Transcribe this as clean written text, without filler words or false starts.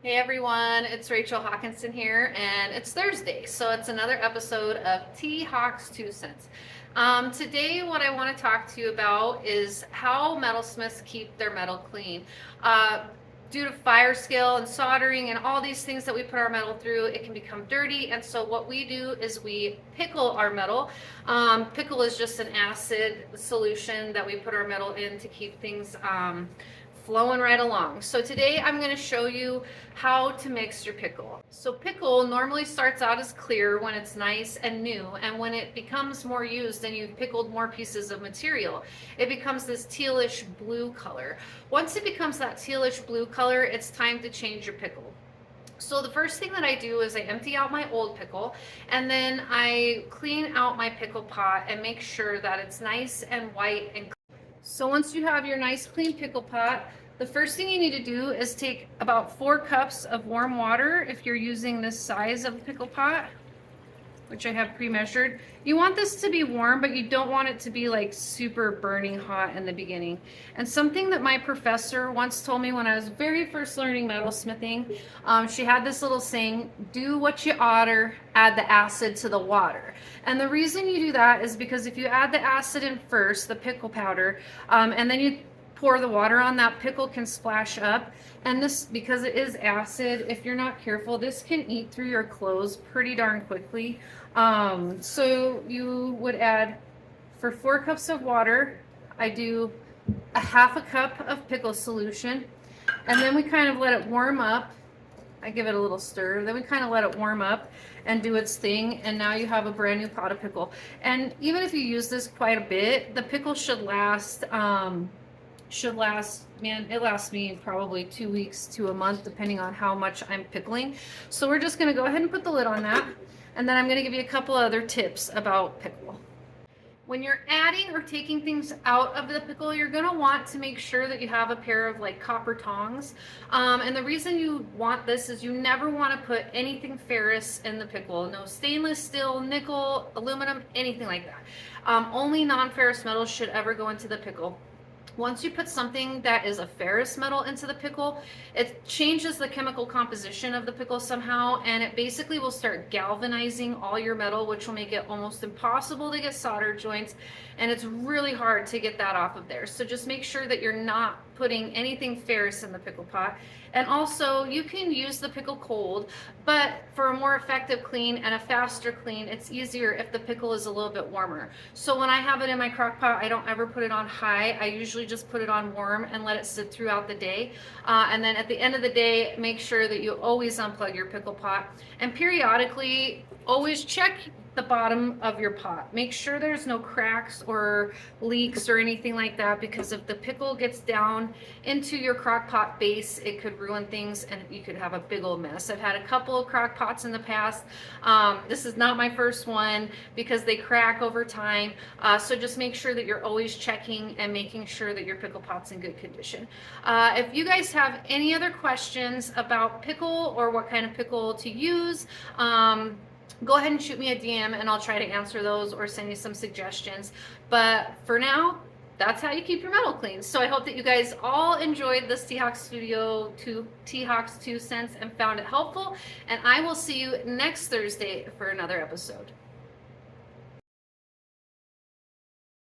Hey everyone, it's Rachel Hawkinson here, and it's Thursday, so it's another episode of T Hawk's 2 Cents. Today, what I want to talk to you about is how metalsmiths keep their metal clean. Due to fire scale and soldering and all these things that we put our metal through, it can become dirty, and so what we do is we pickle our metal. Pickle is just an acid solution that we put our metal in to keep things flowing right along. So today I'm going to show you how to mix your pickle. So pickle normally starts out as clear when it's nice and new, and when it becomes more used and you've pickled more pieces of material, it becomes this tealish blue color. Once it becomes that tealish blue color, it's time to change your pickle. So the first thing that I do is I empty out my old pickle, and then I clean out my pickle pot and make sure that it's nice and white and clean. So once you have your nice clean pickle pot, the first thing you need to do is take about 4 cups of warm water if you're using this size of pickle pot, which I have pre-measured. You want this to be warm, but you don't want it to be like super burning hot in the beginning. And something that my professor once told me when I was very first learning metalsmithing, she had this little saying, do what you oughter, add the acid to the water. And the reason you do that is because if you add the acid in first, the pickle powder, and then you pour the water on, that pickle can splash up, and this, because it is acid, if you're not careful, this can eat through your clothes pretty darn quickly. So you would add, for 4 cups of water, I do a half a cup of pickle solution, and then we kind of let it warm up. I give it a little stir, then we kind of let it warm up and do its thing, and now you have a brand new pot of pickle. And even if you use this quite a bit, the pickle should last, man, it lasts me probably 2 weeks to a month, depending on how much I'm pickling. So we're just gonna go ahead and put the lid on that, and then I'm gonna give you a couple other tips about pickle. When you're adding or taking things out of the pickle, you're gonna want to make sure that you have a pair of like copper tongs. And the reason you want this is you never wanna put anything ferrous in the pickle. No stainless steel, nickel, aluminum, anything like that. Only non-ferrous metals should ever go into the pickle. Once you put something that is a ferrous metal into the pickle, it changes the chemical composition of the pickle somehow, and it basically will start galvanizing all your metal, which will make it almost impossible to get solder joints, and it's really hard to get that off of there. So just make sure that you're not putting anything ferrous in the pickle pot. And also, you can use the pickle cold, but for a more effective clean and a faster clean, it's easier if the pickle is a little bit warmer. So when I have it in my crock pot, I don't ever put it on high. I usually just put it on warm and let it sit throughout the day. And then at the end of the day, make sure that you always unplug your pickle pot, and periodically always check the bottom of your pot. Make sure there's no cracks or leaks or anything like that, because if the pickle gets down into your crock pot base, it could ruin things and you could have a big old mess. I've had a couple of crock pots in the past. This is not my first one because they crack over time. So just make sure that you're always checking and making sure that your pickle pot's in good condition. If you guys have any other questions about pickle or what kind of pickle to use, go ahead and shoot me a DM and I'll try to answer those or send you some suggestions. But for now, that's how you keep your metal clean. So I hope that you guys all enjoyed this T Hawk's 2 Cents and found it helpful. And I will see you next Thursday for another episode.